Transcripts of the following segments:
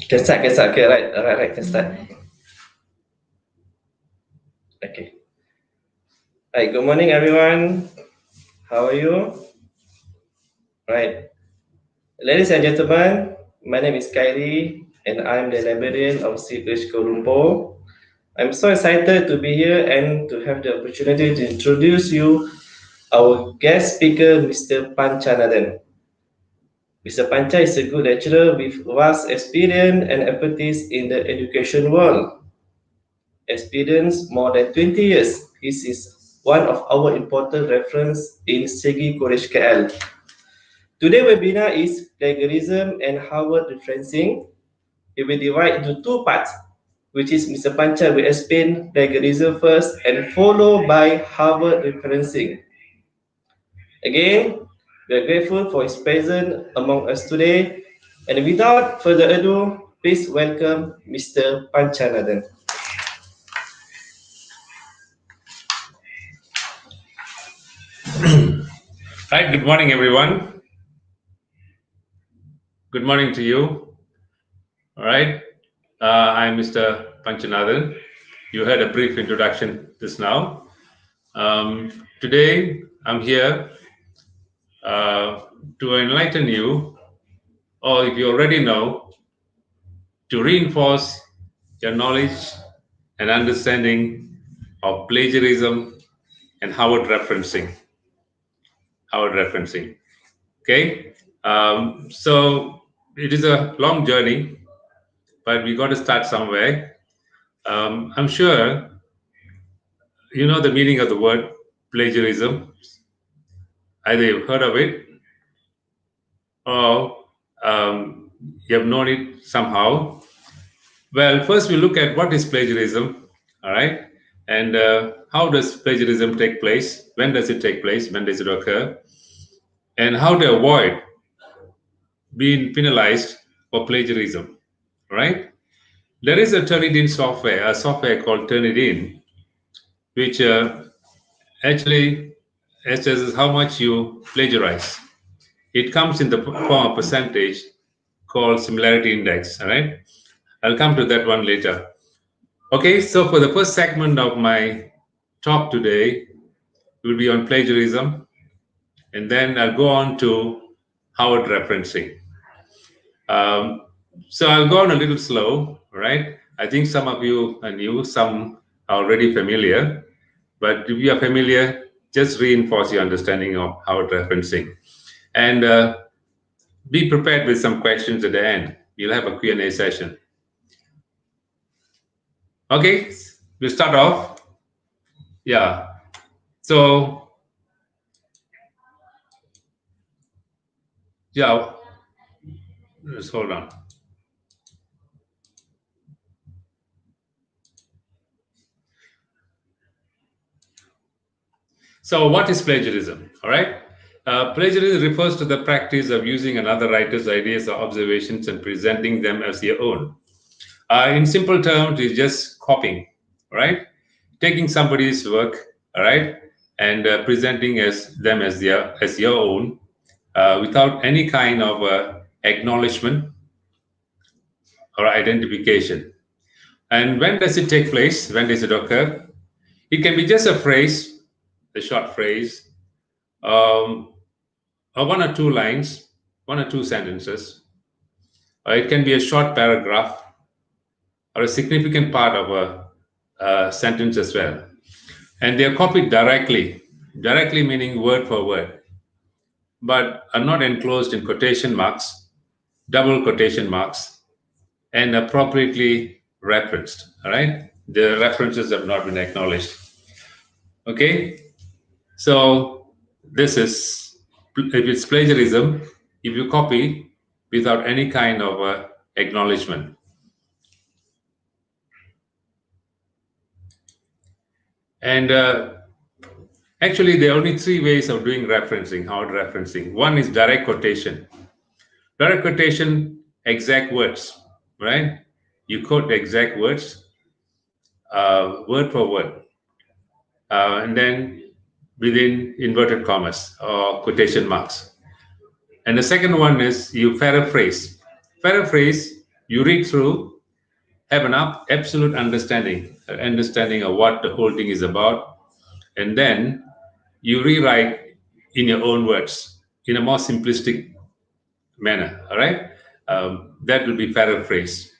Can start. Okay, right, can start. Okay. Hi, good morning, everyone. How are you? Right. Ladies and gentlemen, my name is Kylie, and I'm the librarian of CPH Kuala Lumpur. I'm so excited to be here and to have the opportunity to introduce you our guest speaker, Mr. Panchanathan. Mr. Pancha is a good lecturer with vast experience and expertise in the education world. Experience more than 20 years. He is one of our important reference in Segi College KL. Today's webinar is plagiarism and Harvard referencing. It will divide into two parts, which is Mr. Pancha will explain plagiarism first and followed by Harvard referencing. Again, we are grateful for his presence among us today. And without further ado, please welcome Mr. Panchanathan. Hi, good morning, everyone. Good morning to you. All right. I'm Mr. Panchanathan. You heard a brief introduction just now. Today, I'm here to enlighten you, or if you already know, to reinforce your knowledge and understanding of plagiarism and Howard referencing. Okay. So it is a long journey, but we got to start somewhere. I'm sure you know the meaning of the word plagiarism. Either you've heard of it or you have known it somehow. Well, first we look at what is plagiarism, all right, and how does plagiarism take place? When does it take place? When does it occur? And how to avoid being penalized for plagiarism, right? There is a Turnitin software, a software called Turnitin, which actually assesses how much you plagiarize. It comes in the form of percentage called similarity index, all right? I'll come to that one later. Okay, so for the first segment of my talk today, will be on plagiarism, and then I'll go on to Howard referencing. So I'll go on a little slow, right? I think some of you are new, some are already familiar, but if you are familiar, just reinforce your understanding of Howard referencing. And be prepared with some questions at the end. You'll have a Q&A session. Okay, we'll start off. Yeah, so yeah, let's hold on. So what is plagiarism? All right. Plagiarism refers to the practice of using another writer's ideas or observations and presenting them as your own. In simple terms, it's just copying, right? Taking somebody's work, all right, and presenting them as your own, without any kind of acknowledgement or identification. And when does it take place? When does it occur? It can be just a phrase, a short phrase, or one or two lines, one or two sentences. Or it can be a short paragraph or a significant part of a sentence as well. And they are copied directly meaning word for word, but are not enclosed in quotation marks, double quotation marks, and appropriately referenced. All right, the references have not been acknowledged. Okay, so this is, if it's plagiarism, if you copy without any kind of acknowledgement. And actually, there are only three ways of doing referencing, Howard referencing. One is direct quotation. Direct quotation, exact words, right? You quote exact words, word for word, and then within inverted commas or quotation marks. And the second one is you paraphrase. Paraphrase You read through, have an absolute understanding of what the whole thing is about, and then you rewrite in your own words in a more simplistic manner. All right, that will be paraphrased.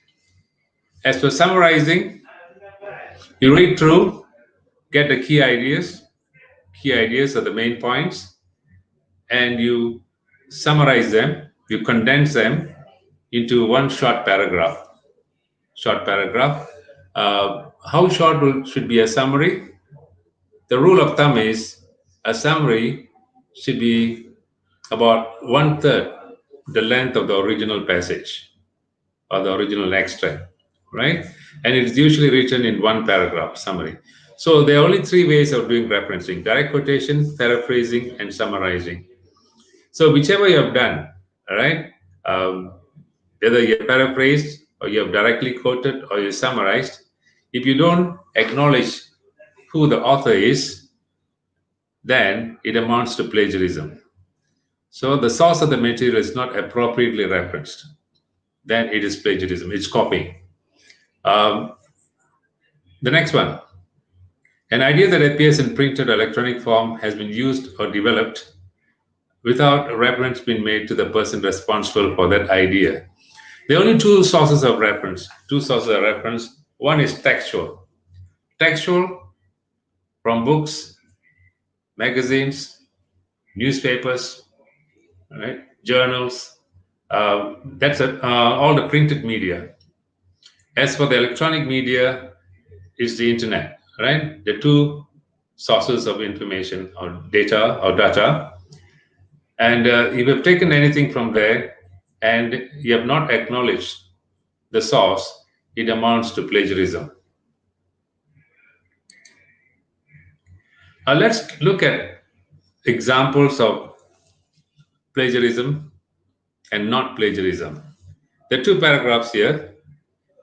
As for summarizing, you read through, get the key ideas. Key ideas are the main points, and you summarize them. You condense them into one short paragraph. Short paragraph. How short should be a summary? The rule of thumb is a summary should be about one third the length of the original passage or the original extract, right? And it's usually written in one paragraph summary. So there are only three ways of doing referencing: direct quotation, paraphrasing, and summarizing. So whichever you have done, all right, whether you have paraphrased or you have directly quoted or you summarized, if you don't acknowledge who the author is, then it amounts to plagiarism. So the source of the material is not appropriately referenced, then it is plagiarism. It's copying. Um, the next one, an idea that appears in printed or electronic form has been used or developed without reference being made to the person responsible for that idea. There are only two sources of reference. Two sources of reference. One is textual. Textual from books, magazines, newspapers, right, journals. That's all the printed media. As for the electronic media, is the internet, right? The two sources of information or data. And if you've taken anything from there and you have not acknowledged the source, it amounts to plagiarism. Let's look at examples of plagiarism and not plagiarism. There are two paragraphs here.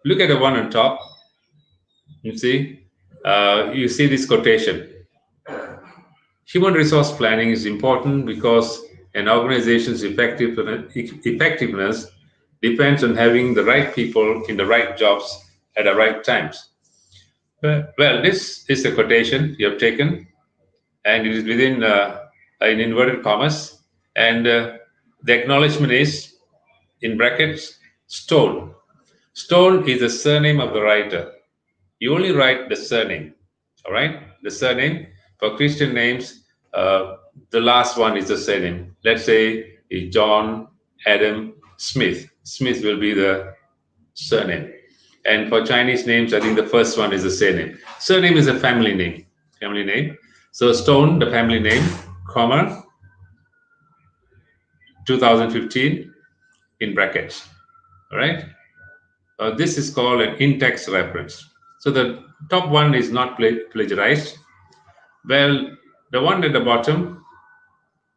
Look at the one on top. You see this quotation. Human resource planning is important because an organization's effectiveness depends on having the right people in the right jobs at the right times. Well, this is a quotation you have taken, and it is within in inverted commas, and the acknowledgement is in brackets Stone. Stone is the surname of the writer. You only write the surname, all right? The surname. For Christian names, the last one is the surname. Let's say John, Adam, Smith. Smith will be the surname. And for Chinese names, I think the first one is the surname. Surname is a family name. Family name. So Stone, the family name, comma, 2015 in brackets. All right. This is called an in-text reference. So the top one is not plagiarized. Well, the one at the bottom,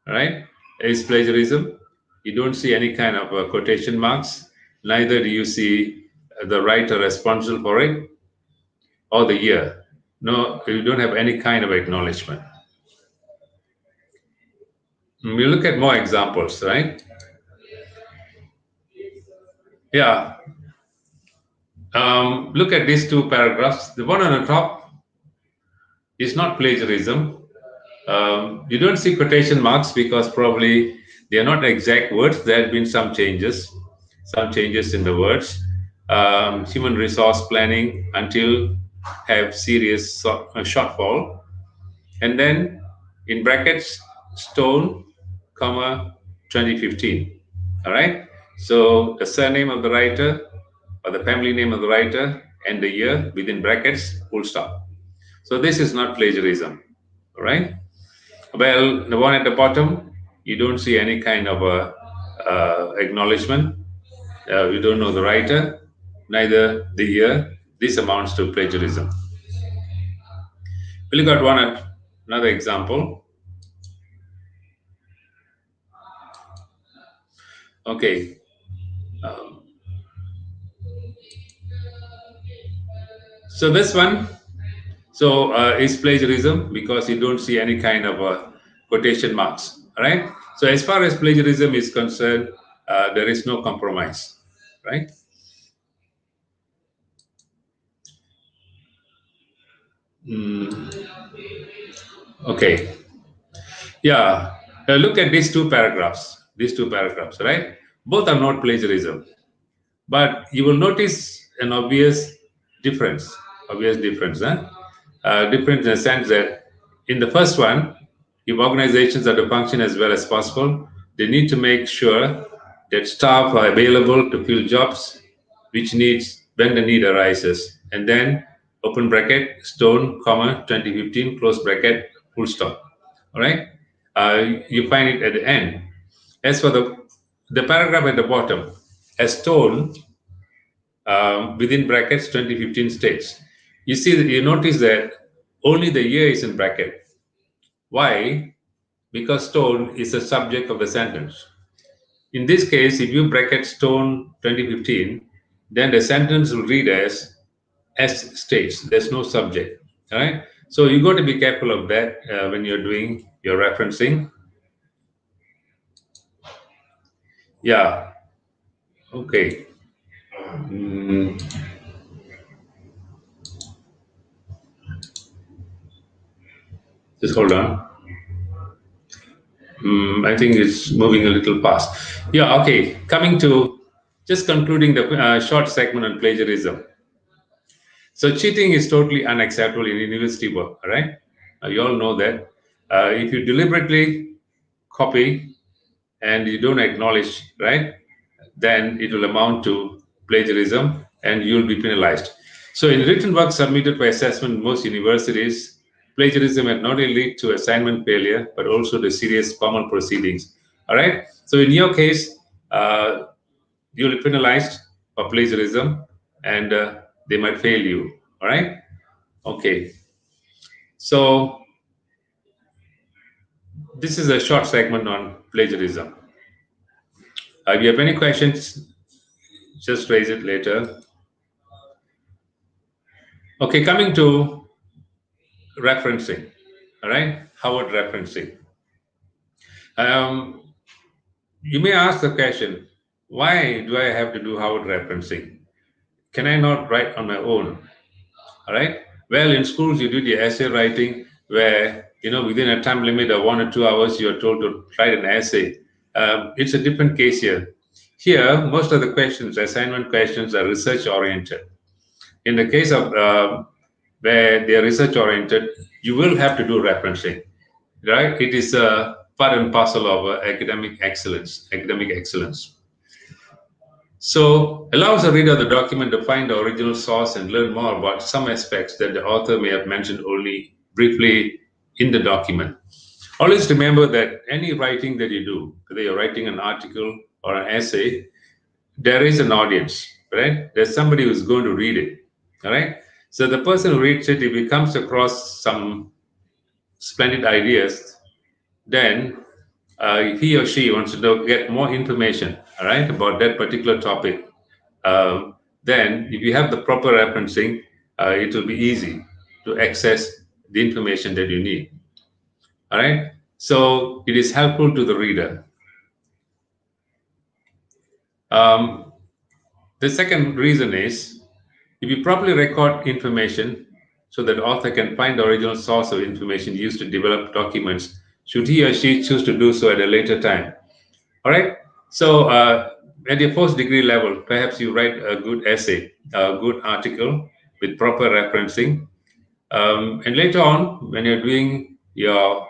right, is plagiarism. You don't see any kind of quotation marks. Neither do you see the writer responsible for it or the year. No, you don't have any kind of acknowledgement. We look at more examples, right? Yeah. Look at these two paragraphs. The one on the top is not plagiarism. You don't see quotation marks because probably they are not exact words. There have been some changes in the words. Human resource planning until have serious shortfall, and then in brackets Stone, comma 2015. All right. So the surname of the writer or the family name of the writer and the year within brackets, full stop. So this is not plagiarism. All right. Well, the one at the bottom, you don't see any kind of acknowledgement. You don't know the writer, neither the year. This amounts to plagiarism. We look at another example. Okay. So this one, is plagiarism because you don't see any kind of quotation marks. All right. So as far as plagiarism is concerned, there is no compromise, right? Mm, okay. Yeah. Look at these two paragraphs. These two paragraphs, right? Both are not plagiarism, but you will notice an obvious difference. Obvious difference, huh? Difference in the sense that in the first one, if organizations are to function as well as possible, they need to make sure that staff are available to fill jobs which needs when the need arises, and then open bracket stone comma 2015 close bracket full stop. All right, you find it at the end. As for the paragraph at the bottom, a stone within brackets 2015 states. You see that you notice that only the year is in bracket. Why? Because stone is the subject of the sentence. In this case, if you bracket stone 2015, then the sentence will read as states. There's no subject. All right. So you got to be careful of that when you're doing your referencing. Yeah. Okay. Mm, just hold on. I think it's moving a little fast. Yeah, okay. Coming to just concluding the short segment on plagiarism. So, cheating is totally unacceptable in university work, all right? You all know that. If you deliberately copy and you don't acknowledge, right, then it will amount to plagiarism and you'll be penalized. So, in written work submitted for assessment in most universities, plagiarism had not only lead to assignment failure but also to serious formal proceedings. All right. So, in your case, uh, you'll be penalized for plagiarism and they might fail you. All right. Okay. So, this is a short segment on plagiarism. If you have any questions, just raise it later. Okay, coming to referencing. All right, Howard referencing. Um, you may ask the question, why do I have to do Howard referencing? Can I not write on my own? All right. Well, in schools, you do the essay writing where, within a time limit of 1 or 2 hours, you're told to write an essay. It's a different case here. Here, most of the questions, assignment questions, are research oriented. In the case of where they are research oriented, you will have to do referencing, right? It is part and parcel of academic excellence. Academic excellence. So allows the reader of the document to find the original source and learn more about some aspects that the author may have mentioned only briefly in the document. Always remember that any writing that you do, whether you're writing an article or an essay, there is an audience, right? There's somebody who's going to read it, all right? So the person who reads it, if he comes across some splendid ideas, then if he or she wants to get more information, all right, about that particular topic, then if you have the proper referencing, it will be easy to access the information that you need. All right. So it is helpful to the reader. Um, the second reason is if you properly record information so that author can find the original source of information used to develop documents, should he or she choose to do so at a later time. All right. So at your post-degree level, perhaps you write a good essay, a good article with proper referencing. And later on, when you're doing your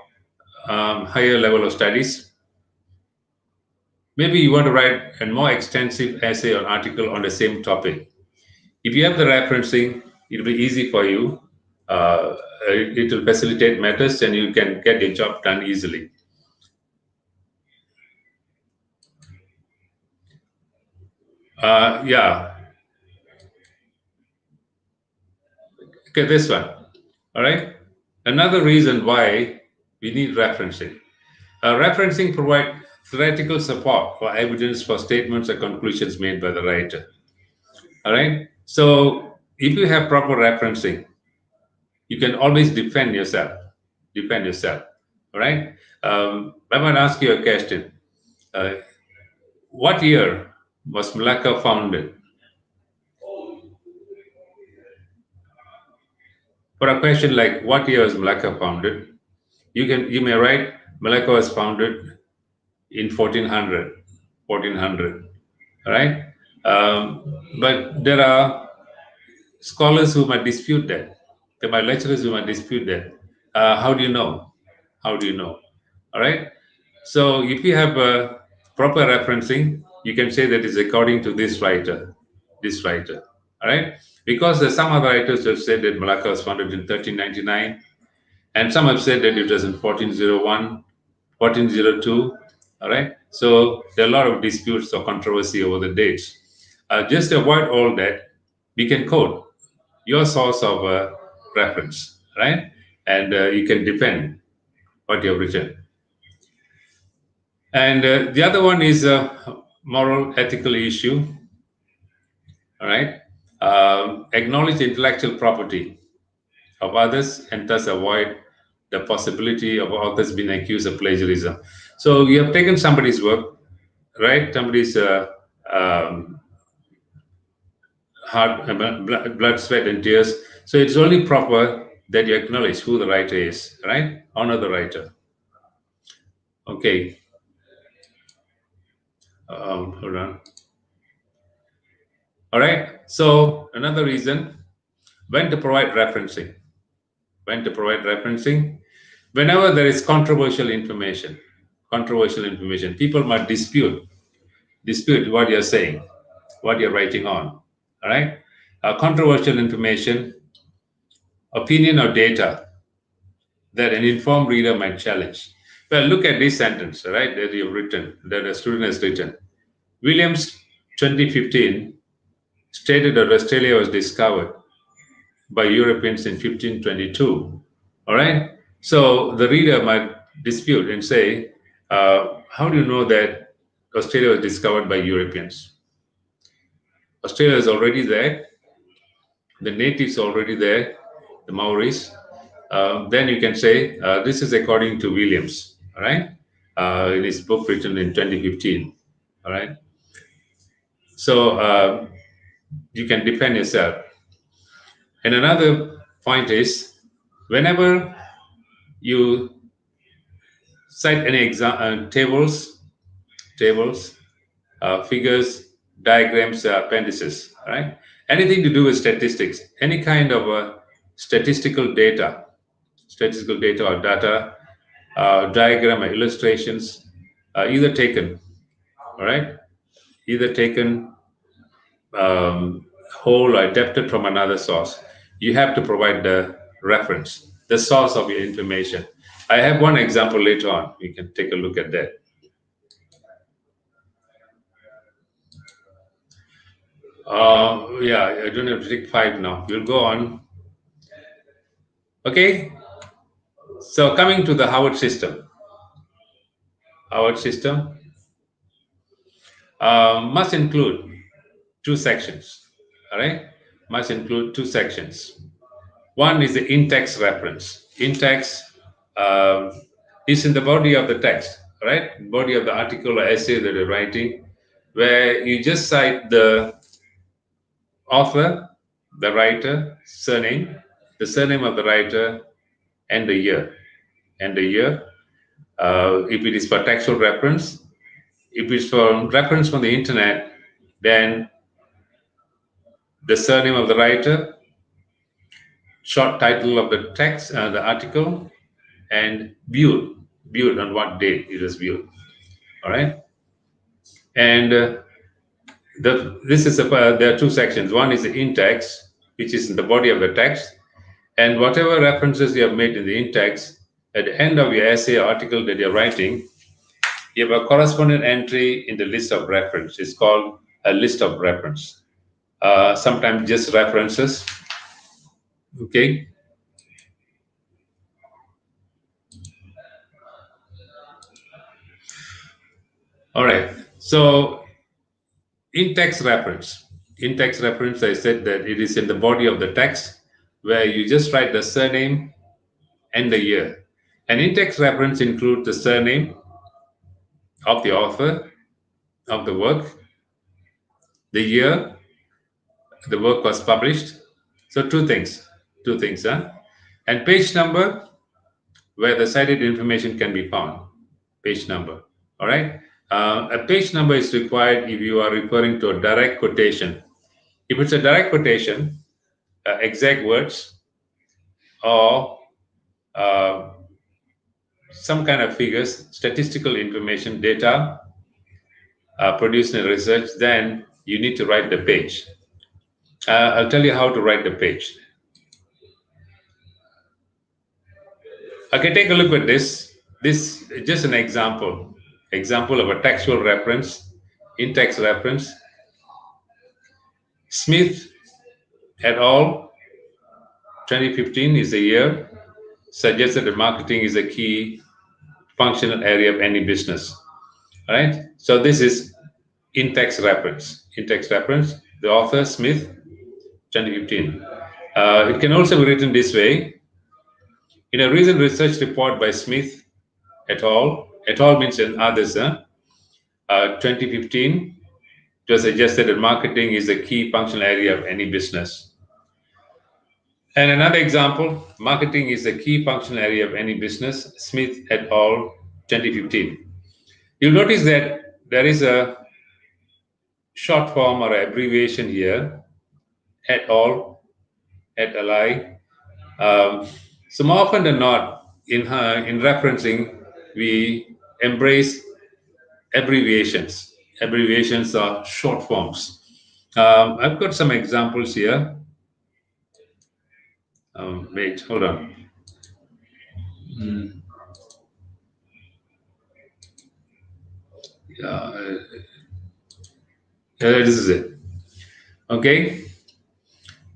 higher level of studies, maybe you want to write a more extensive essay or article on the same topic. If you have the referencing, it'll be easy for you. It will facilitate matters and you can get your job done easily. Yeah. Okay, this one. All right. Another reason why we need referencing. Referencing provides theoretical support for evidence for statements or conclusions made by the writer. All right. So if you have proper referencing, you can always defend yourself. Defend yourself. All right. I might ask you a question. Uh, what year was Malacca founded? For a question like what year was Malacca founded, you may write Malacca was founded in 1400, 1400, right? But there are scholars who might dispute that. There might lecturers who might dispute that. How do you know? How do you know? All right. So if you have proper referencing, you can say that it's according to this writer, this writer. All right. Because there's some other writers have said that Malacca was founded in 1399, and some have said that it was in 1401, 1402. All right. So there are a lot of disputes or controversy over the dates. Just to avoid all that, we can quote your source of reference, right? And you can defend what you have written. And the other one is a moral ethical issue, all right? Acknowledge intellectual property of others and thus avoid the possibility of authors being accused of plagiarism. So you have taken somebody's work, right? Somebody's um, heart, blood, sweat, and tears. So it's only proper that you acknowledge who the writer is, right? Honor the writer. Okay. Hold on. All right. So another reason when to provide referencing. When to provide referencing. Whenever there is controversial information, people might dispute what you're saying, what you're writing on. All right. Controversial information, opinion, or data that an informed reader might challenge. Well, look at this sentence, right, that you've written, that a student has written. Williams 2015 stated that Australia was discovered by Europeans in 1522. All right. So the reader might dispute and say, how do you know that Australia was discovered by Europeans? Australia is already there. The natives are already there, the Maoris. Then you can say, this is according to Williams, all right, in his book written in 2015. All right. So you can defend yourself. And another point is, whenever you cite any tables, figures, diagrams, appendices, right? Anything to do with statistics, any kind of statistical data or data, diagram or illustrations, either taken, all right, either taken whole or adapted from another source. You have to provide the reference, the source of your information. I have one example later on. You can take a look at that. Yeah, I don't have to take 5 now. We'll go on. Okay. So coming to the Howard system must include 2 sections. All right, must include 2 sections. One is the in-text reference. In-text is in the body of the text, right? Body of the article or essay that you're writing, where you just cite the author, the writer, surname, the surname of the writer, and the year. And the year, if it is for textual reference, if it's for reference from the internet, then the surname of the writer, short title of the text, the article, and viewed on what date it was viewed. All right, and there are 2 sections. One is the in-text, which is in the body of the text, and whatever references you have made in the in-text, at the end of your essay or article that you're writing, you have a corresponding entry in the list of reference. It's called a list of reference. Sometimes just references. Okay. All right. So in-text reference. In-text reference, I said that it is in the body of the text where you just write the surname and the year. An in-text reference includes the surname of the author of the work, the year the work was published. So two things, huh? And page number, where the cited information can be found. Page number. All right. A page number is required if you are referring to a direct quotation. If it's a direct quotation, exact words or uh, some kind of figures, statistical information, data produced in research, then you need to write the page. I'll tell you how to write the page. Okay, take a look at this. This is just an example of a textual reference, in-text reference. Smith et al. 2015 is the year, suggested that marketing is a key functional area of any business. All right. So this is in-text reference. In-text reference. The author Smith, 2015. It can also be written this way. In a recent research report by Smith et al. Means in others, 2015, it was suggested that marketing is a key functional area of any business. And another example, marketing is a key functional area of any business, Smith et al., 2015. You'll notice that there is a short form or abbreviation here, et al., et al. So more often than not, in referencing, we embrace abbreviations. Abbreviations are short forms. I've got some examples here. Wait, hold on. This is it. Okay.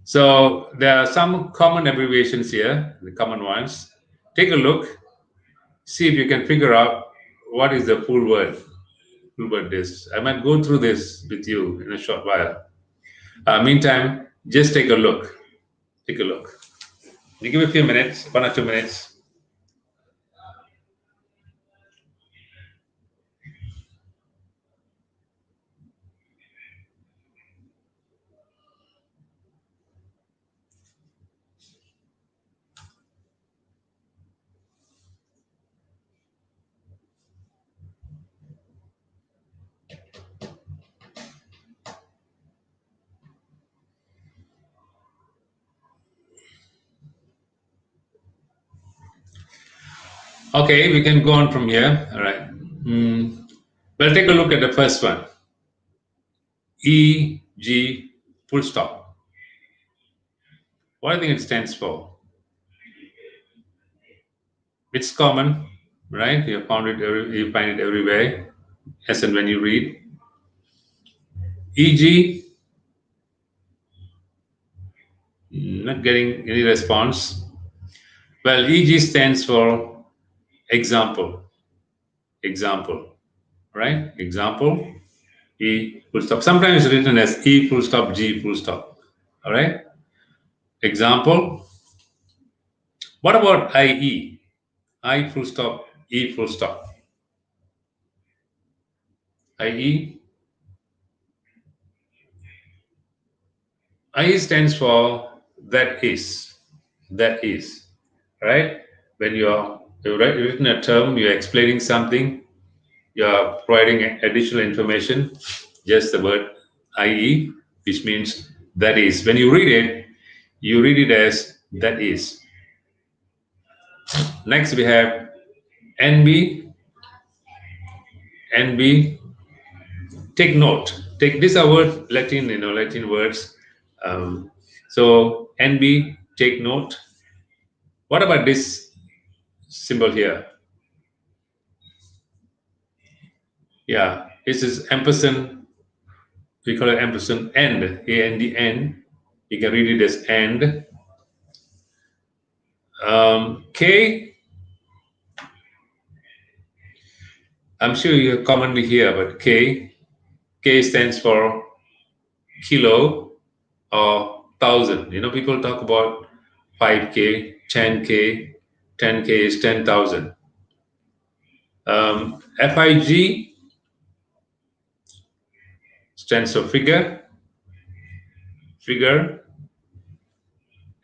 So there are some common abbreviations here, the common ones. Take a look. See if you can figure out what is the full word. Full word this. I might go through this with you in a short while. Meantime, just take a look. Take a look. You give me a few minutes, 1 or 2 minutes. Okay, we can go on from here. All right. Well, take a look at the first one. E.g. full stop. What do you think it stands for? It's common, right? You find it everywhere, as and when you read. E.g. Not getting any response. Well, E.g. stands for example. Example, right? Example. E full stop. Sometimes it's written as E full stop, G full stop. All right. Example. What about IE? I full stop, E full stop. IE. IE stands for that is. That is. Right? When you've written a term, you're explaining something, you're providing additional information, just the word IE, which means that is. When you read it as that is. Next, we have NB. NB. Take note. Take this are word Latin, Latin words. So NB, take note. What about this symbol here? Yeah, this is ampersand. We call it ampersand end. AND. You can read it as and. K. I'm sure you commonly hear, but K. K stands for kilo or thousand. People talk about 5K, 10K. 10K is 10,000. FIG stands for figure,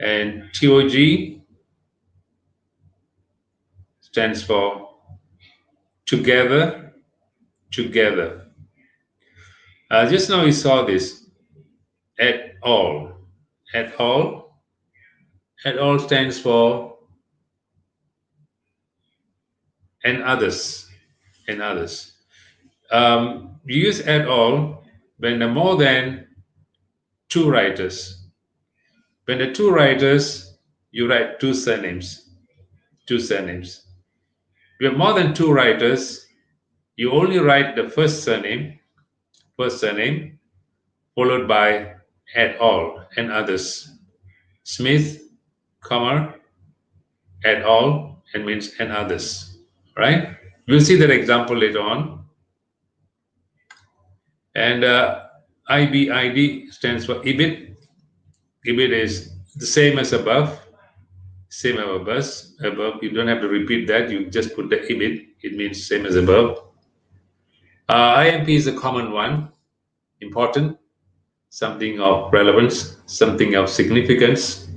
and TOG stands for together, together. Just now we saw this, at all. At all. At all stands for and others. And others. You use at all when there are more than two writers. When there are two writers, you write two surnames. Two surnames. If you have more than two writers, you only write the first surname, followed by at all and others. Smith, comma, at all, and means and others. Right? We'll see that example later on. And IBID stands for IBID. IBID is the same as above. Same as above. You don't have to repeat that. You just put the IBID. It means same as above. IMP is a common one. Important. Something of relevance. Something of significance.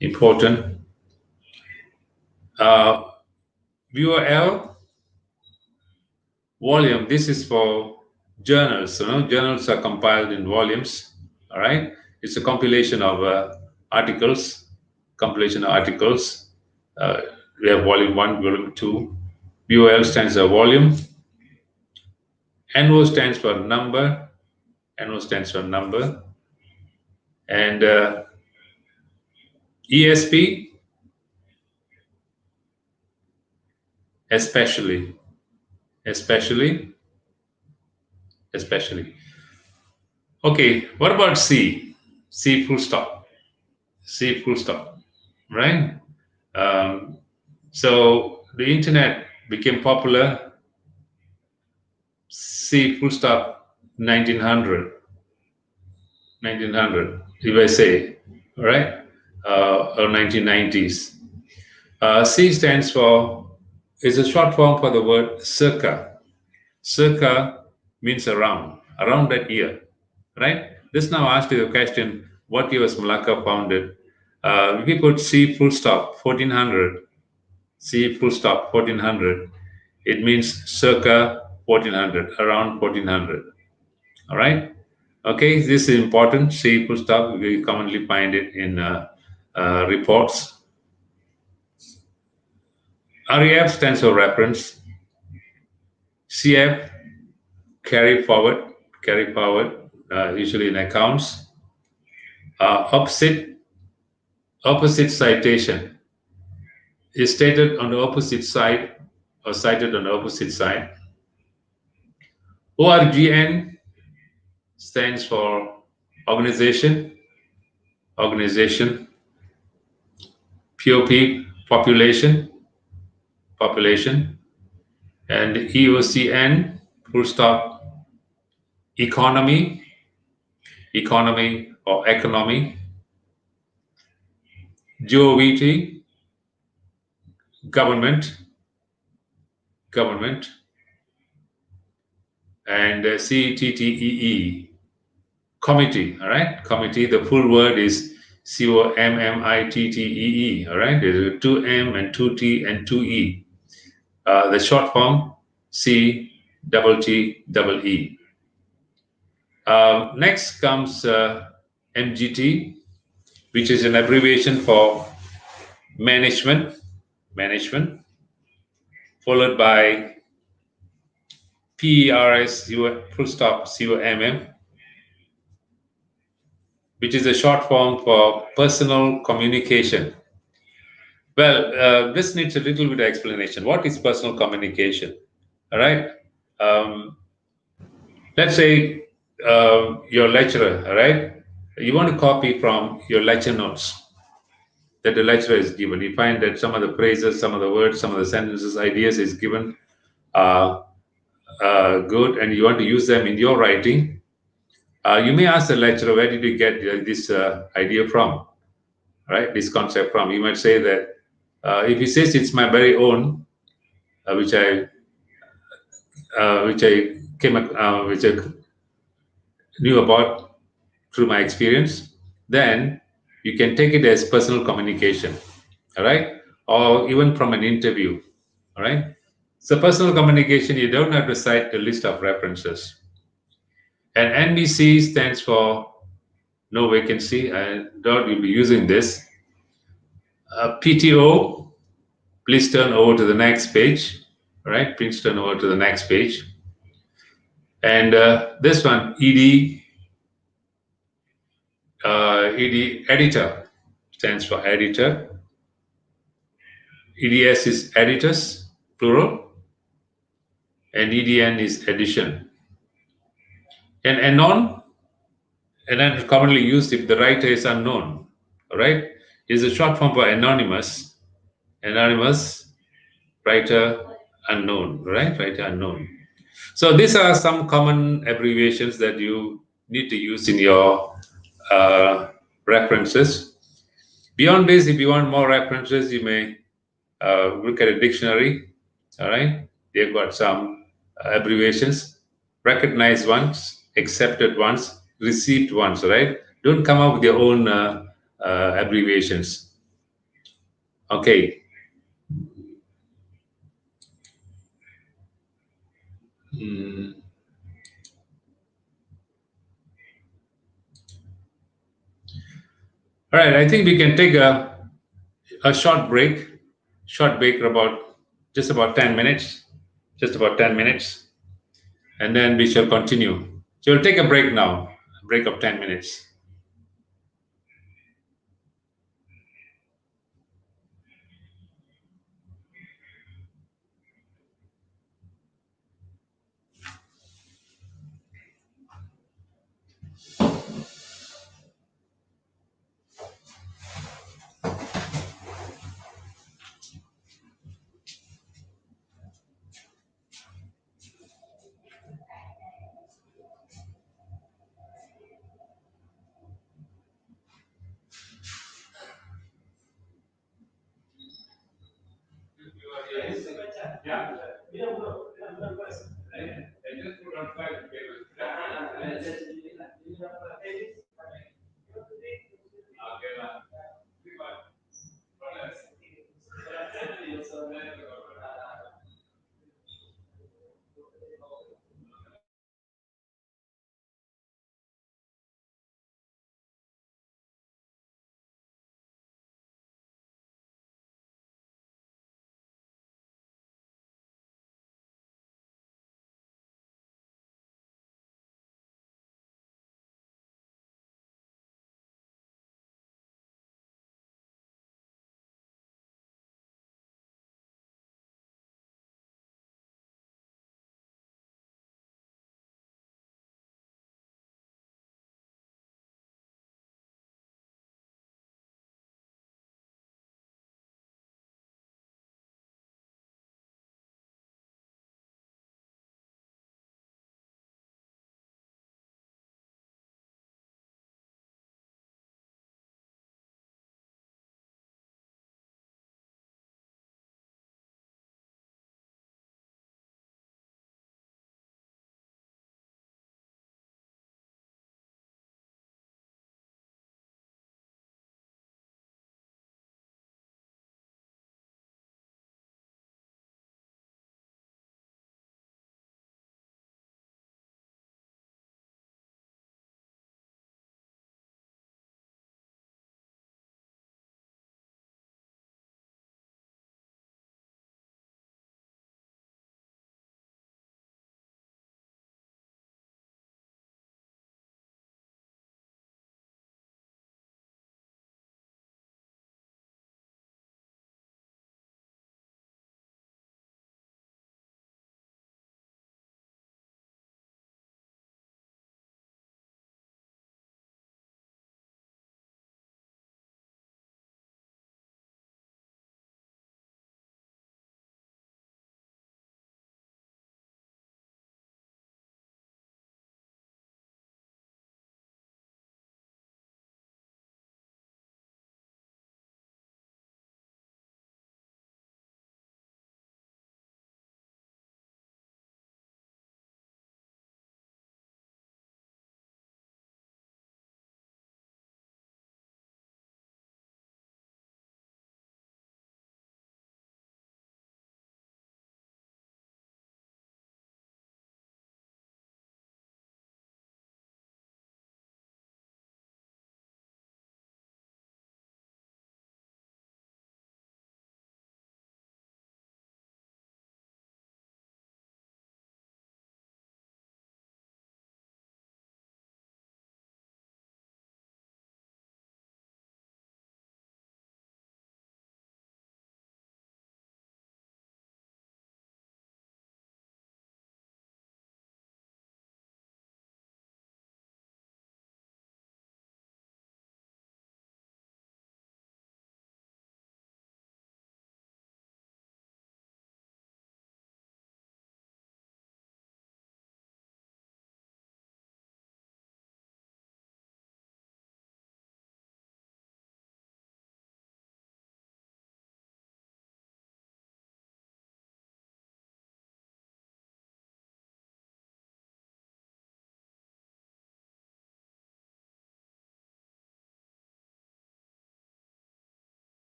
Important. VOL. Volume. This is for journals. Journals are compiled in volumes. All right. It's a compilation of articles. We have volume 1, volume 2. VOL stands for volume. NO stands for number. And ESP, especially. Okay, what about C? C full stop. Right? So the internet became popular. C full stop 1900, if I say, right? Or 1990s. C stands for, is a short form for the word circa. Circa means around that year, right? This now asks you the question, what year was Malacca founded? If we put C full stop 1400, C full stop 1400, it means circa 1400, around 1400. All right. Okay, this is important. C full stop. We commonly find it in reports. REF stands for reference. CF, carry forward, usually in accounts. Opposite citation is stated on the opposite side or cited on the opposite side. ORGN stands for organization. POP, population. And EOCN, full stop, economy or economy. GOVT, government. And CTTEE, committee. All right, committee. The full word is COMMITTEE. All right, there's 2 M and 2 T and 2 E. The short form CTTEE. Next comes MGT, which is an abbreviation for management, followed by PERS, full stop, COMM, which is a short form for personal communication. Well, this needs a little bit of explanation. What is personal communication? All right. Let's say your lecturer, all right? You want to copy from your lecture notes that the lecturer is given. You find that some of the phrases, some of the words, some of the sentences, ideas is given good, and you want to use them in your writing. You may ask the lecturer, where did you get this idea from, right? This concept from. You might say that if he says it's my very own, which I knew about through my experience, then you can take it as personal communication, all right? Or even from an interview, All right. So personal communication, you don't have to cite a list of references. And NVC stands for no vacancy. I doubt you'll be using this. PTO, please turn over to the next page. All right, please turn over to the next page. And this one, ED editor stands for editor. EDS is editors, plural. And EDN is edition. And anon, and then commonly used if the writer is unknown. All right, is a short form for anonymous. Anonymous, writer unknown, right? Writer unknown. So these are some common abbreviations that you need to use in your references. Beyond this, if you want more references, you may look at a dictionary. All right, they've got some abbreviations, recognized ones, accepted ones, received ones. Right? Don't come up with your own abbreviations. Okay. Mm. All right, I think we can take a short break about just about 10 minutes, just about 10 minutes, and then we shall continue. So we'll take a break now, a break of 10 minutes.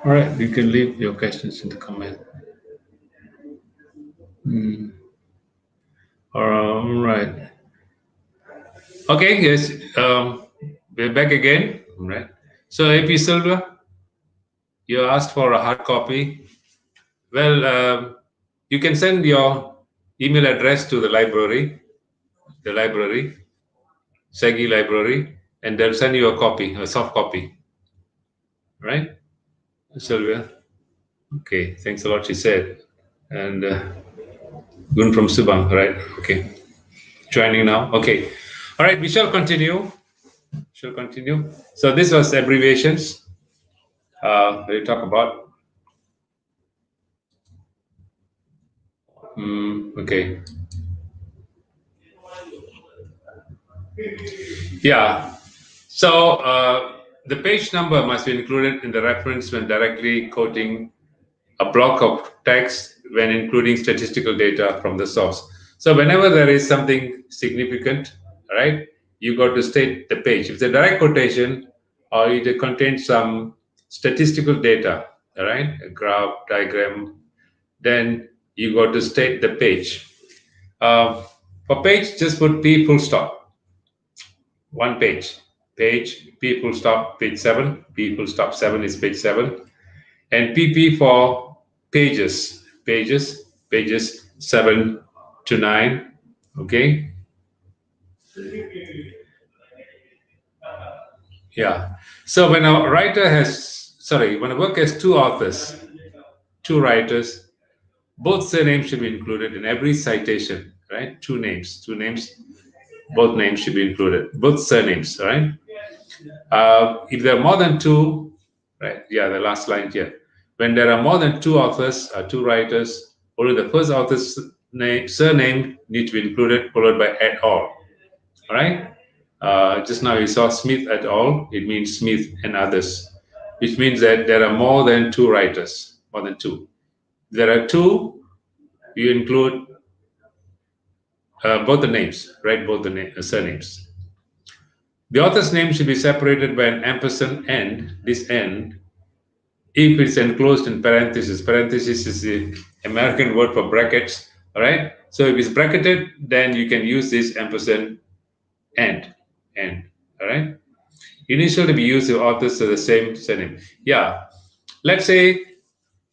All right, you can leave your questions in the comment. All right. Okay, yes. We're back again. All right. So, AP Silva, you asked for a hard copy. Well, you can send your email address to the library, Segi library, and they'll send you a copy, a soft copy. Right, Sylvia? Okay, thanks a lot, she said. And Gun from Subang, right? Okay, joining now. Okay, all right, we shall continue. So this was abbreviations. We talk about. Okay, yeah. So the page number must be included in the reference when directly quoting a block of text when including statistical data from the source. So whenever there is something significant, right, you got to state the page. If it's a direct quotation or it contains some statistical data, all right, a graph, diagram, then you got to state the page. For page, just put P full stop, one page. Page, P full stop, page 7, P full stop 7 is page 7. And PP for pages 7 to 9. Okay, yeah. So when when a work has two authors, two writers, both surnames should be included in every citation, right? Two names, both names should be included, both surnames, right? If there are more than two, right? Yeah, the last line here. When there are more than two authors or two writers, only the first author's surname need to be included, followed by et al. All right. Just now you saw Smith et al. It means Smith and others, which means that there are more than two writers, more than two. There are two. You include both the names, right? Both the surnames. The author's name should be separated by an ampersand end. This end, if it's enclosed in parentheses. Parentheses is the American word for brackets. All right. So if it's bracketed, then you can use this ampersand end. All right. Initial to be used if authors are the same surname. Yeah. Let's say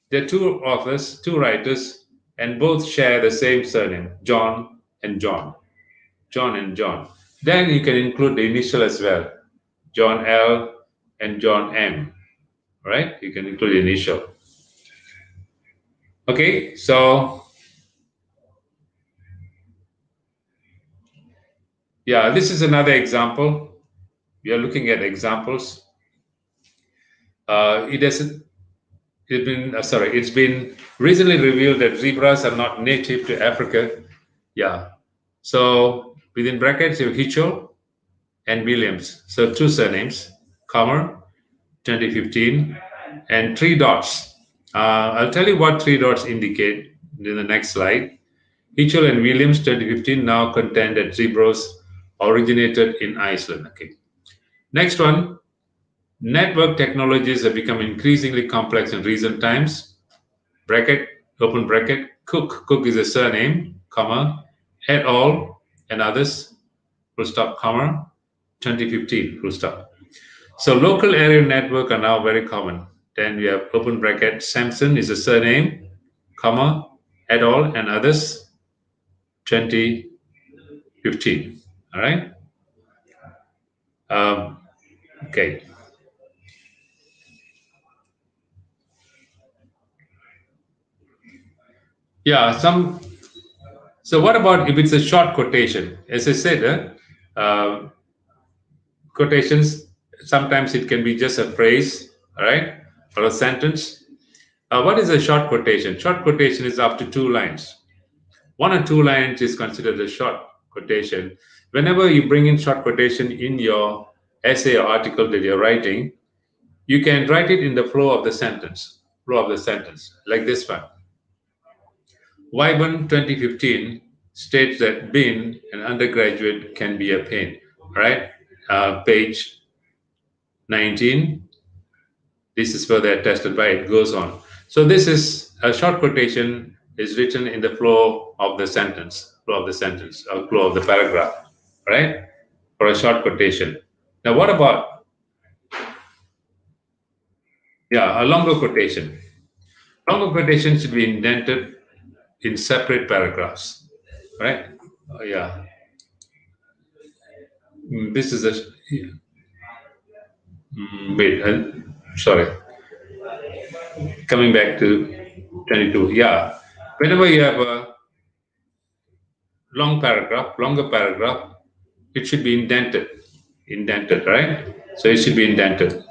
there are two authors, two writers, and both share the same surname, John and John. John and John. Then you can include the initial as well, John L and John M. Right? You can include the initial. Okay, so yeah, this is another example. We are looking at examples. It's been recently revealed that zebras are not native to Africa. Yeah. So within brackets, you have Hitchell and Williams. So two surnames, Comer, 2015, and three dots. I'll tell you what three dots indicate in the next slide. Hitchell and Williams, 2015, now contend that zebras originated in Iceland. Okay. Next one, network technologies have become increasingly complex in recent times. Bracket, open bracket, Cook. Cook is a surname, comma, et al. And others, full stop, comma, 2015, full stop. So local area network are now very common. Then we have open bracket, Sampson is a surname, comma, et al. And others, 2015. All right. Okay. Yeah. So what about if it's a short quotation? As I said, quotations sometimes it can be just a phrase, all right, or a sentence. What is a short quotation? Short quotation is up to 2 lines. 1 or 2 lines is considered a short quotation. Whenever you bring in short quotation in your essay or article that you're writing, you can write it in the flow of the sentence, like this one. Wyburn 2015 states that being an undergraduate can be a pain, right? Page 19. This is further attested by it goes on. So this is a short quotation is written in the flow of the sentence, or flow of the paragraph, right? For a short quotation. Now, what about a longer quotation? Longer quotation should be indented in separate paragraphs, right? Yeah. This is a wait. Sorry. Coming back to 22. Yeah. Whenever you have a longer paragraph, it should be indented, right? So it should be indented.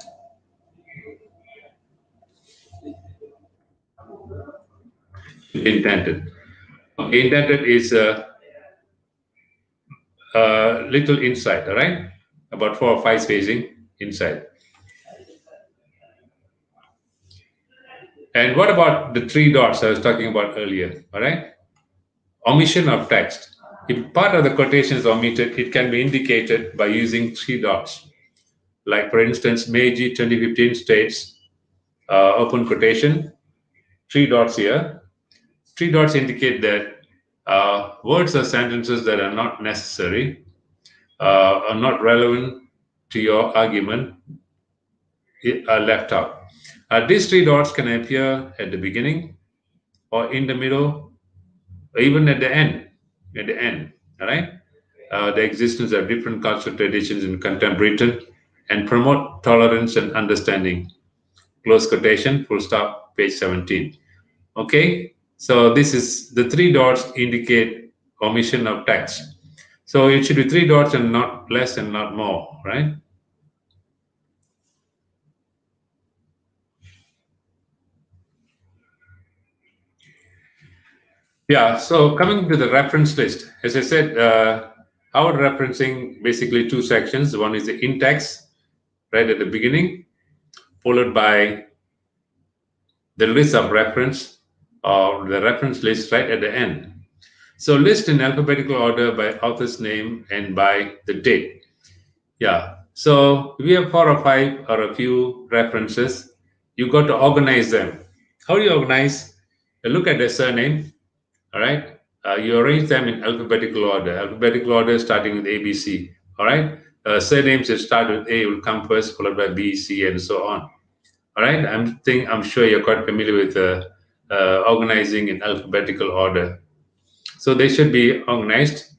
Indented is a little inside, all right? About 4 or 5 spacing inside. And what about the 3 dots I was talking about earlier, all right? Omission of text. If part of the quotation is omitted, it can be indicated by using 3 dots. Like, for instance, Meiji 2015 states, open quotation, 3 dots here. 3 dots indicate that words or sentences that are not necessary, are not relevant to your argument, are left out. These 3 dots can appear at the beginning or in the middle or even at the end. All right? The existence of different cultural traditions in contemporary Britain and promote tolerance and understanding. Close quotation, full stop, page 17. Okay, so this is the 3 dots indicate omission of text. So it should be 3 dots and not less and not more, right? Yeah, so coming to the reference list, as I said, our referencing basically 2 sections. One is the in-text, right at the beginning, followed by the list of reference or the reference list right at the end. So list in alphabetical order by author's name and by the date. Yeah. So we have 4 or 5 or a few references. You got to organize them. How do you organize? You look at the surname, all right? You arrange them in alphabetical order. Alphabetical order starting with A, B, C, all right? Surnames that start with A will come first, followed by B, C, and so on. All right? I'm sure you're quite familiar with organizing in alphabetical order. So they should be organized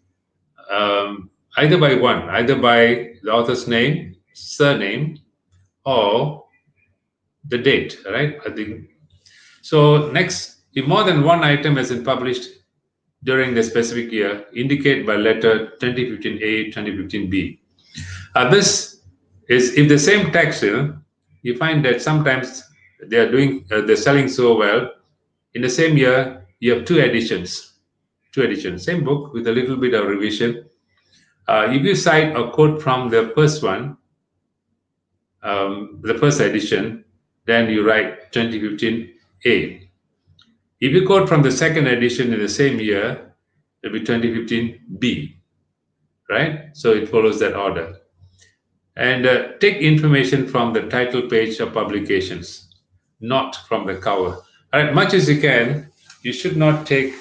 either by the author's name, surname, or the date, right? I think so. Next, if more than one item has been published during the specific year, indicate by letter 2015A, 2015B. This is if the same text, you find that sometimes they're selling so well. In the same year, you have two editions, same book with a little bit of revision. If you cite a quote from the first one, the first edition, then you write 2015A. If you quote from the second edition in the same year, it'll be 2015B, right? So it follows that order. And take information from the title page of publications, not from the cover. All right, much as you can, you should not take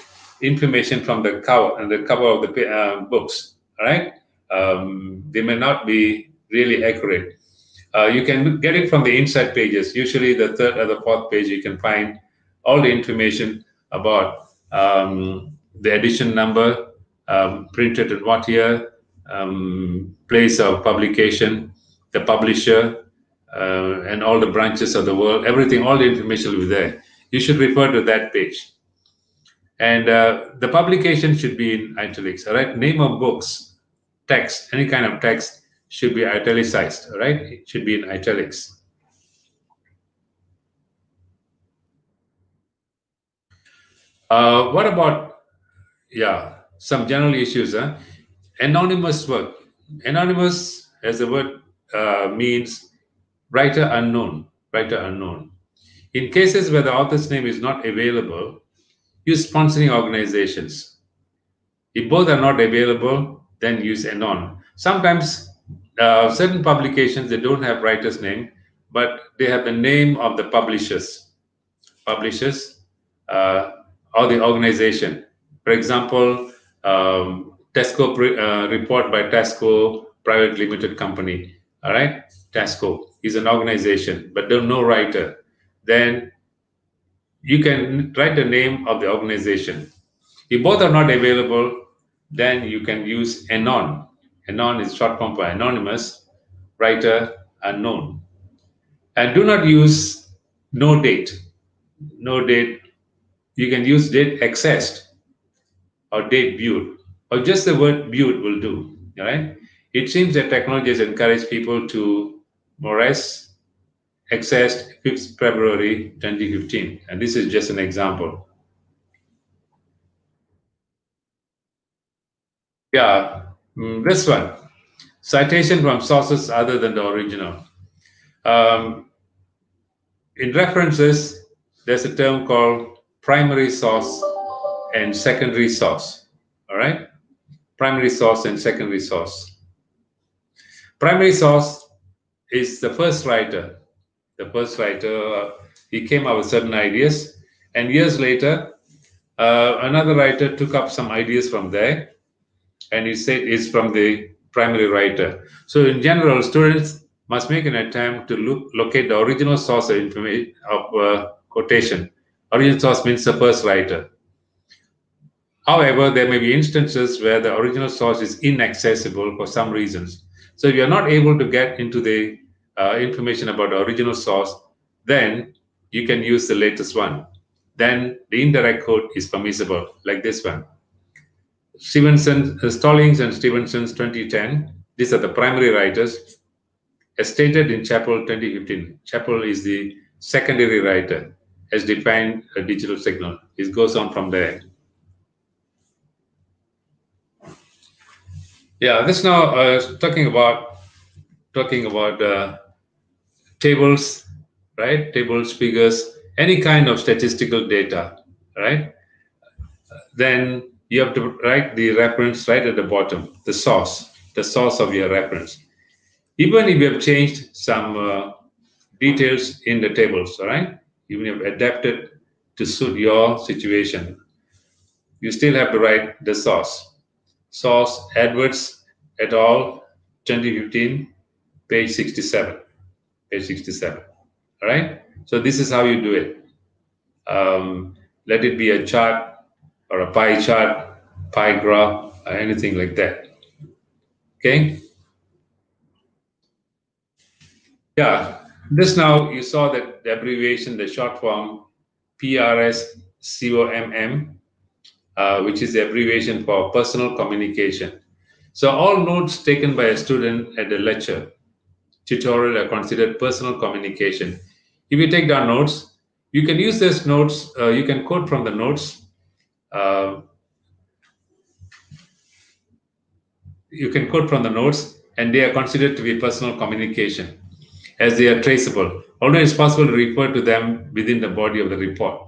information from the cover and the cover of the books. All right, they may not be really accurate. You can get it from the inside pages. Usually, the third or the fourth page, you can find all the information about the edition number, printed in what year, place of publication, the publisher, and all the branches of the world. Everything, all the information will be there. You should refer to that page. And the publication should be in italics. All right, name of books, text, any kind of text should be italicized. All right, it should be in italics. What about some general issues? Anonymous work. Anonymous, as the word means, writer unknown. Writer unknown. In cases where the author's name is not available, use sponsoring organizations. If both are not available, then use anon. Sometimes certain publications they don't have writer's name, but they have the name of the publishers, uh, or the organization. For example, Tesco report by Tesco Private Limited Company. All right, Tesco is an organization, but there's no writer. Then you can write the name of the organization. If both are not available, then you can use anon. Anon is short form for anonymous, writer, unknown. And do not use no date. No date. You can use date accessed or date viewed, or just the word viewed will do. All right. It seems that technology has encouraged people to Morris accessed 5th February 2015, and this is just an example. Yeah, this one, citation from sources other than the original. Um, in references, there's a term called primary source and secondary source. All right, primary source and secondary source. Primary source is the first writer. The first writer, he came up with certain ideas, and years later, another writer took up some ideas from there, and he said it's from the primary writer. So in general, students must make an attempt to locate the original source of information of quotation. Original source means the first writer. However, there may be instances where the original source is inaccessible for some reasons. So if you're not able to get into the information about the original source, then you can use the latest one. Then the indirect quote is permissible, like this one. Stevenson, Stallings and Stevenson's 2010. These are the primary writers, as stated in Chappell 2015. Chappell is the secondary writer, as defined a digital signal. It goes on from there. Yeah, this now talking about tables, right? Tables, figures, any kind of statistical data, right? Then you have to write the reference right at the bottom, the source of your reference. Even if you have changed some details in the tables, all right? Even if you have adapted to suit your situation, you still have to write the source. Source, Edwards et al., 2015, page 67. Page 67. All right? So this is how you do it. Let it be a chart or a pie chart, pie graph, or anything like that. Okay? Yeah. This now you saw that the abbreviation, the short form PRSCOMM, which is the abbreviation for personal communication. So all notes taken by a student at the lecture, tutorial are considered personal communication. If you take down notes, you can use these notes, you can quote from the notes. You can quote from the notes, and they are considered to be personal communication as they are traceable, although it's possible to refer to them within the body of the report.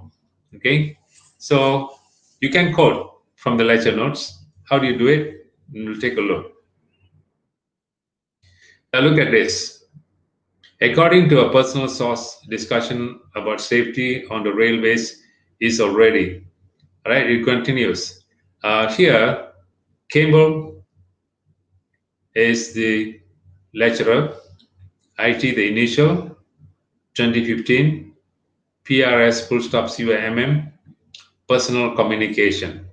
Okay, so you can quote from the lecture notes. How do you do it? We'll take a look. Now look at this. According to a personal source, discussion about safety on the railways is already, right? It continues. Here, Campbell is the lecturer, IT the initial, 2015, PRS full stop CUMM, personal communication.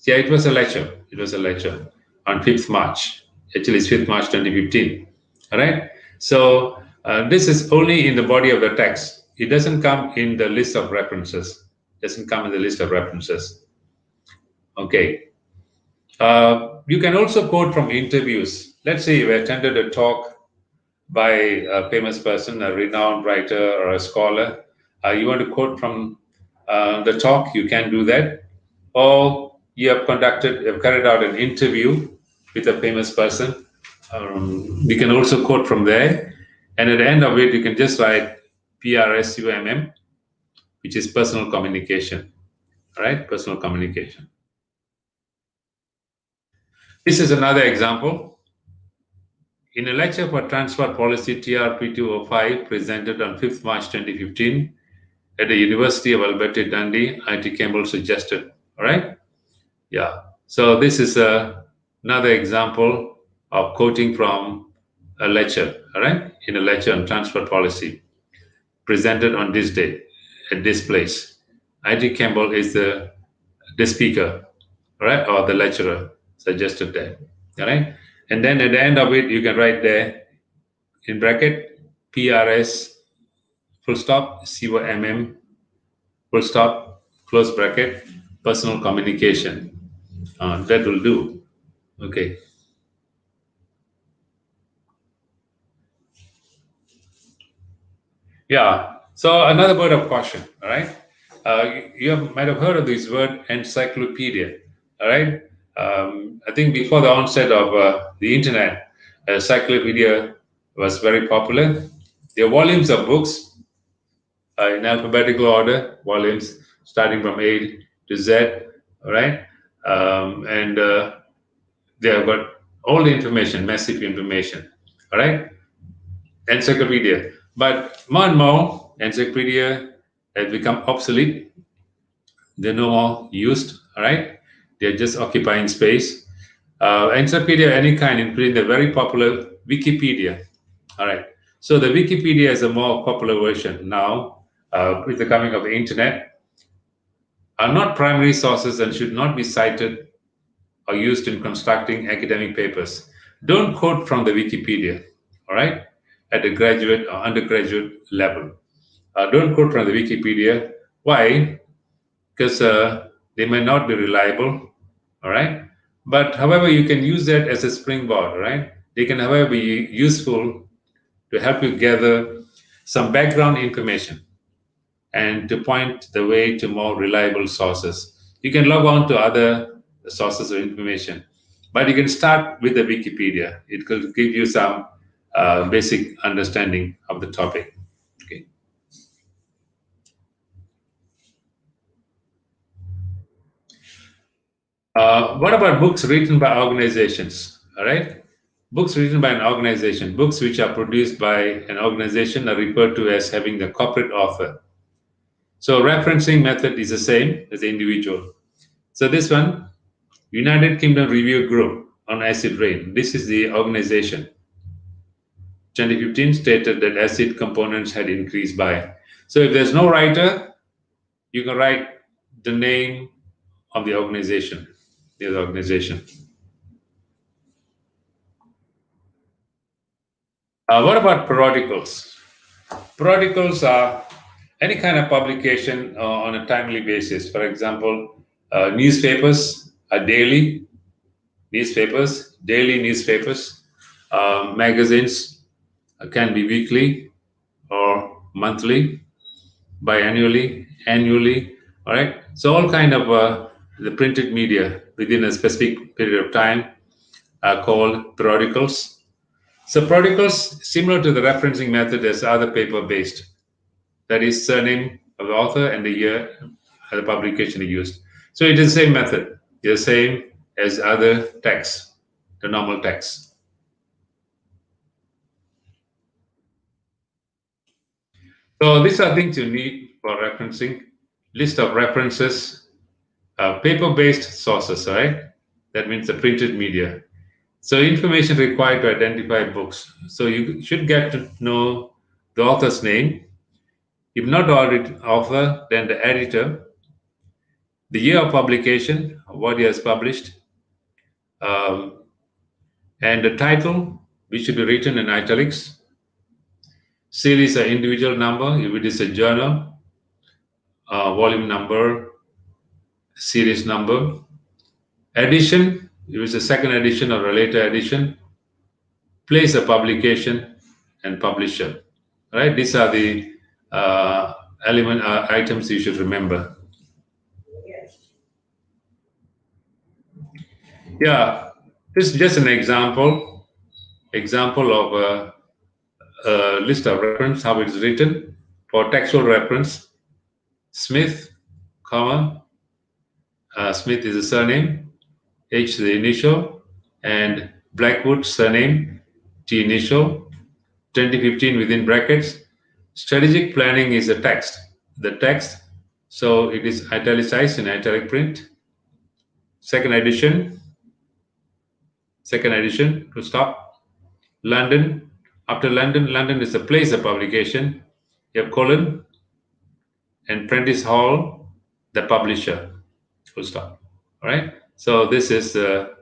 Yeah, it was a lecture. It was a lecture on 5th March. Actually, it's 5th March 2015. All right. So this is only in the body of the text. It doesn't come in the list of references. Doesn't come in the list of references. Okay. You can also quote from interviews. Let's say you attended a talk by a famous person, a renowned writer or a scholar. You want to quote from the talk, you can do that. Or you have carried out an interview with a famous person. You can also quote from there. And at the end of it, you can just write PRSUMM, which is personal communication. All right, personal communication. This is another example. In a lecture for Transport Policy TRP 205 presented on 5th March 2015 at the University of Alberta Dundee, IT Campbell suggested. All right? Yeah. So this is another example of quoting from a lecture, all right? In a lecture on transport policy presented on this day at this place. IT Campbell is the speaker, all right, or the lecturer suggested there, all right? And then at the end of it, you can write there in bracket PRS full stop COMM full stop close bracket personal communication. That will do. Okay. Yeah. So another word of caution. All right. Might have heard of this word encyclopedia. All right. I think before the onset of the internet, encyclopedia was very popular. There are volumes of books in alphabetical order, volumes starting from A to Z. All right. And they have got all the information, massive information. All right. Encyclopedia. But more and more, encyclopedia has become obsolete. They're no more used, all right? They're just occupying space. Encyclopedia, any kind, including the very popular Wikipedia, all right? So the Wikipedia is a more popular version now with the coming of the internet, are not primary sources and should not be cited or used in constructing academic papers. Don't quote from the Wikipedia, all right, at the graduate or undergraduate level. Don't quote from the Wikipedia. Why? Because they may not be reliable, all right? But however, you can use that as a springboard, all right? They can, however, be useful to help you gather some background information and to point the way to more reliable sources. You can log on to other sources of information, but you can start with the Wikipedia. It could give you some basic understanding of the topic. Okay. What about books written by organizations? All right. Books written by an organization, books which are produced by an organization are referred to as having the corporate author. So referencing method is the same as the individual. So this one, United Kingdom Review Group on acid rain. This is the organization. 2015 stated that acid components had increased by. So if there's no writer, you can write the name of the organization. The organization. What about periodicals? Periodicals are any kind of publication on a timely basis. For example, newspapers are daily newspapers. Magazines can be weekly or monthly, biannually, annually. All right. So all kind of the printed media within a specific period of time are called periodicals. So periodicals similar to the referencing method as other paper-based. That is surname of the author and the year the publication is used. So it is the same method, the same as other texts, the normal text. So these are things you need for referencing. List of references, paper-based sources, right? That means the printed media. So information required to identify books. So you should get to know the author's name. If not the author, then the editor, the year of publication, what he has published, um, and the title, which should be written in italics. Series or individual number, if it is a journal, volume number, series number. Edition, if it's a second edition or a later edition. Place of publication and publisher. Right? These are the items you should remember. Yeah, this is just an example of a list of reference, how it's written. For textual reference, Smith, comma, Smith is the surname, H the initial, and Blackwood surname, T initial, 2015 within brackets. Strategic planning is a text. The text, so it is italicized in italic print. Second edition, full stop. London, after London, London is a place of publication. You have colon, and Prentice Hall, the publisher, full stop. All right. So this is the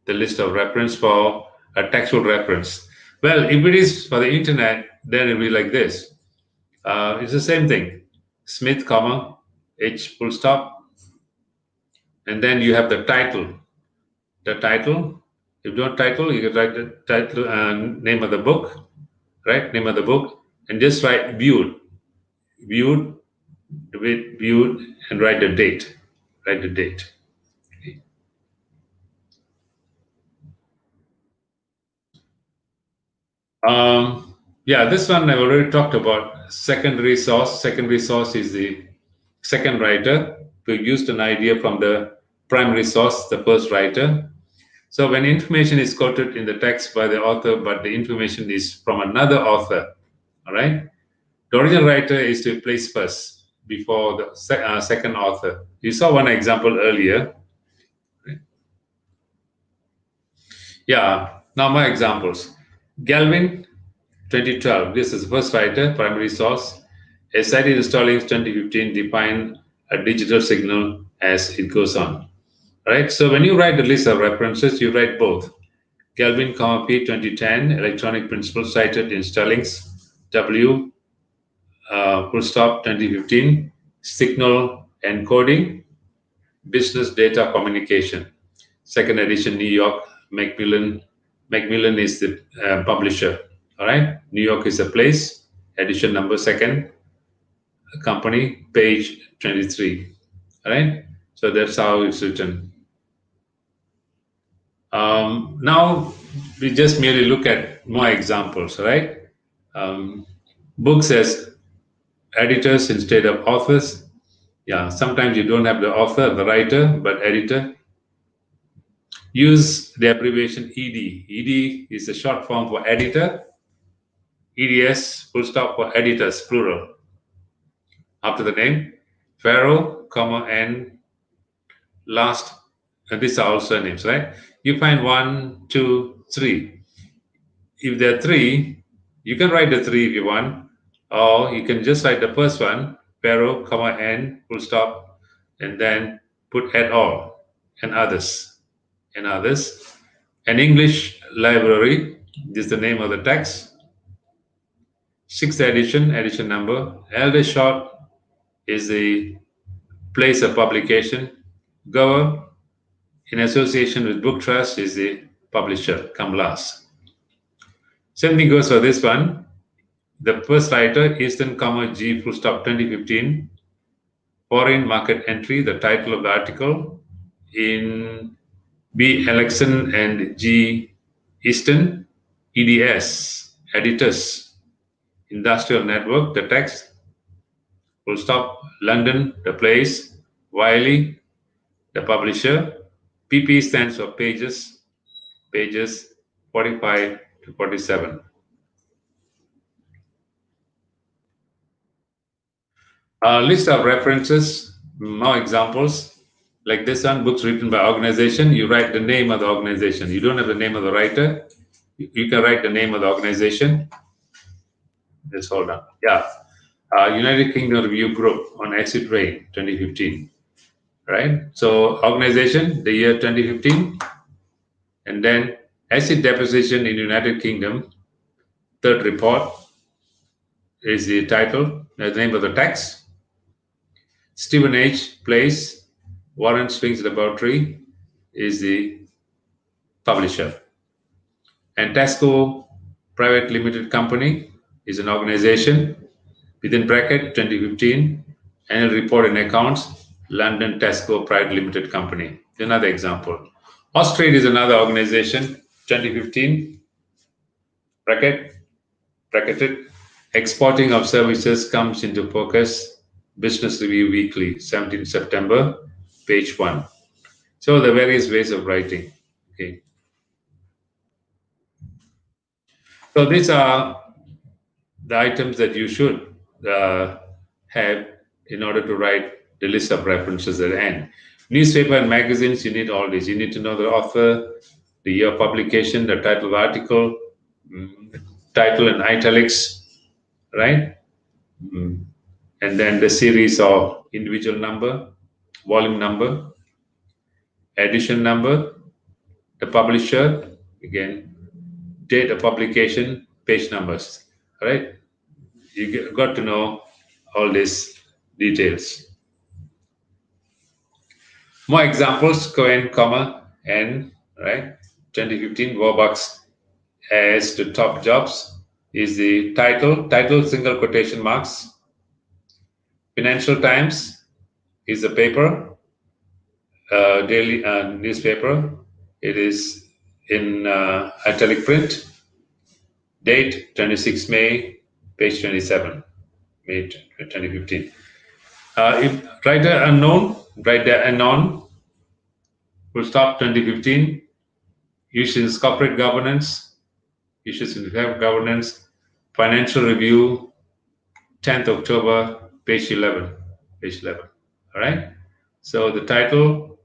list of reference for a textual reference. Well, if it is for the internet, then it will be like this. It's the same thing. Smith, comma, H, full stop. And then you have the title. The title. If you don't title, you can write the title, name of the book, right? Name of the book, and just write viewed, viewed, viewed, and write the date. Write the date. Yeah, this one I've already talked about. Secondary source. Secondary source is the second writer who used an idea from the primary source, the first writer. So when information is quoted in the text by the author, but the information is from another author, all right? The original writer is to be placed first before the second author. You saw one example earlier. Yeah, now my examples. Galvin, 2012. This is the first writer, primary source. A site installing 2015 define a digital signal as it goes on. Right? So when you write the list of references, you write both. Galvin, P 2010, electronic principle cited in Sterling's W, full stop 2015, signal encoding, business data communication. Second edition, New York, Macmillan. Macmillan is the publisher. All right. New York is a place. Edition number second. Company, page 23. All right. So that's how it's written. Now we just merely look at more examples, right? Books as editors instead of authors. Yeah, sometimes you don't have the author, the writer, but editor. Use the abbreviation ED. ED is the short form for editor. EDS, full stop, for editors, plural. After the name, Pharaoh, comma, and last, and these are all surnames, right? You find 1, 2, 3. If there are 3, you can write the 3 if you want, or you can just write the first one, Pharaoh, comma, and full stop, and then put et al. And others, and others. An English library, this is the name of the text. 6th edition, edition number. Aldershot is the place of publication. Gower, in association with Book Trust, is the publisher, come last. Same thing goes for this one. The first writer, Easton, G, full stop, 2015. Foreign market entry, the title of the article. In B. Alexson and G. Easton, EDS, editors. Industrial network, the text. Full stop, London, the place. Wiley, the publisher. PP stands for pages, pages 45 to 47. List of references, more examples. Like this one, books written by organization, you write the name of the organization. You don't have the name of the writer. You can write the name of the organization. Just hold on. Yeah. United Kingdom Review Group on Acid Rain, 2015. Right? So organization, the year 2015. And then acid deposition in United Kingdom, third report is the title, the name of the text. Stephen H. Place, Warren Springs Laboratory is the publisher. And Tesco Private Limited Company is an organization, within bracket 2015, annual report and accounts, London Tesco Private Limited Company. Another example. Austrade is another organization, 2015, bracketed. Exporting of services comes into focus, Business Review Weekly, 17 September, page 1. So the various ways of writing. Okay. So these are the items that you should have in order to write the list of references at the end. Newspaper and magazines, you need all this. You need to know the author, the year of publication, the title of the article, title in italics, right? And then the series of individual number, volume number, edition number, the publisher, again, date of publication, page numbers, all right? You got to know all these details. More examples, Cohen, comma, N, right? 2015 Warbucks as the top jobs is the title single quotation marks. Financial Times is a paper, daily newspaper. It is in italic print. Date 26 May, page 27, May 2015. If writer unknown, write there unknown, full stop 2015. Issues corporate governance, issues in governance, financial review, 10th October, page 11. Page 11. All right. So the title,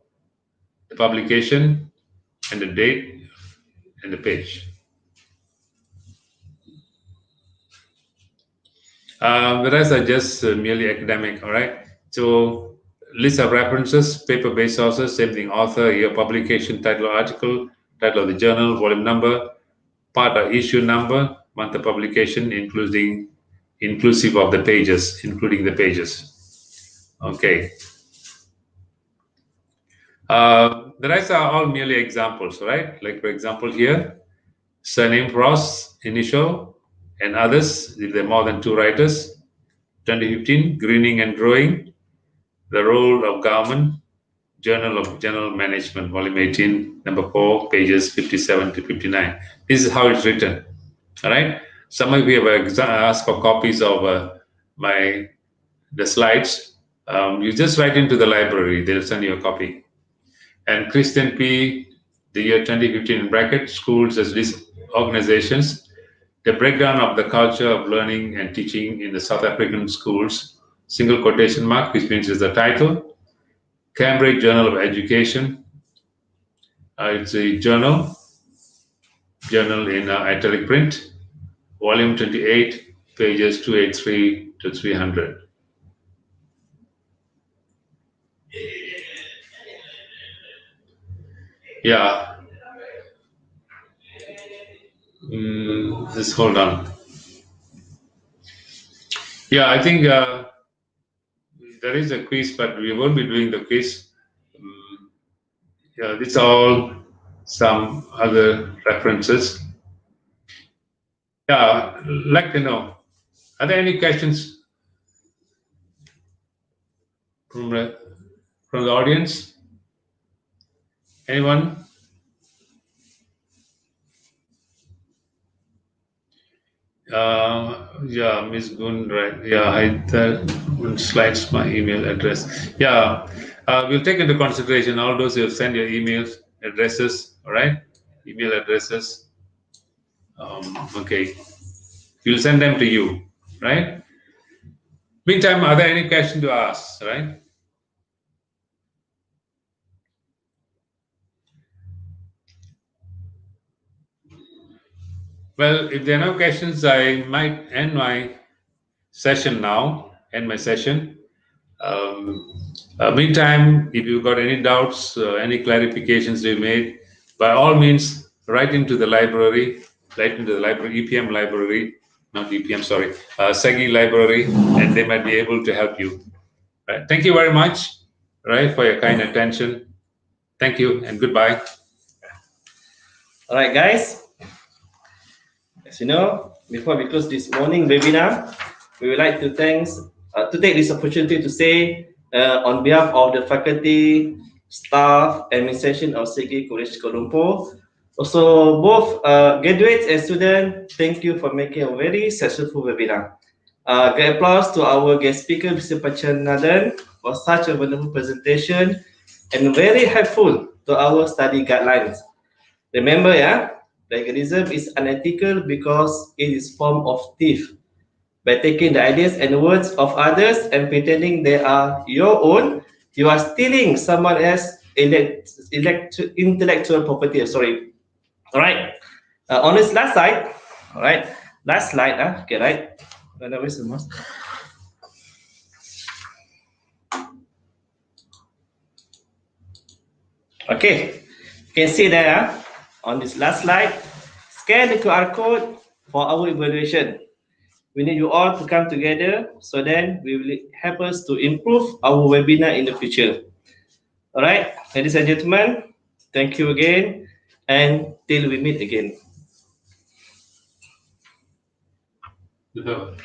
the publication, and the date, and the page. The rest are just merely academic. All right. So list of references, paper-based sources, same thing, author, year publication, title of article, title of the journal, volume number, part or issue number, month of publication, inclusive of the pages, including the pages. Okay. The rest are all merely examples, right? Like for example here, surname, Ross, initial, and others, if there are more than two writers. 2015, Greening and Growing, the role of government, Journal of General Management, volume 18, number 4, pages 57 to 59. This is how it's written. All right. Some of you have asked for copies of the slides. You just write into the library; they'll send you a copy. And Christian P, the year 2015 in bracket, schools as these organizations, the breakdown of the culture of learning and teaching in the South African schools, single quotation mark, which means is the title. Cambridge Journal of Education, it's a journal in italic print, volume 28, pages 283 to 300. Yeah. Just hold on. Yeah, I think there is a quiz, but we won't be doing the quiz. Yeah, these are all some other references. Yeah, I'd like to know, are there any questions from the audience? Anyone? Yeah, Miss Gun, right? Yeah, slides my email address. Yeah, we'll take into consideration all those who send your emails addresses. All right, email addresses. Okay, we'll send them to you. Right. Meantime, are there any questions to ask? Right. Well, if there are no questions, I might end my session now. End my session. Meantime, if you've got any doubts, any clarifications to be made, by all means, write into the library, EPM library, not EPM, sorry, SEGI library, and they might be able to help you. Right. Thank you very much, right, for your kind attention. Thank you and goodbye. All right, guys. As you know, before we close this morning webinar, we would like to take this opportunity to say on behalf of the faculty, staff, administration of SEGI College Kuala Lumpur, also both graduates and students, thank you for making a very successful webinar. Great applause to our guest speaker, Mr. Pachanathan, for such a wonderful presentation and very helpful to our study guidelines. Remember, Plagiarism is unethical because it is form of thief. By taking the ideas and words of others and pretending they are your own, you are stealing someone else's intellectual property. Sorry. All right. On this last slide, all right. Last slide. Okay, right. Where's the mouse? Okay. You can see there on this last slide. Scan the QR code for our evaluation. We need you all to come together so then we will help us to improve our webinar in the future. All right, ladies and gentlemen, thank you again, and till we meet again. Betul.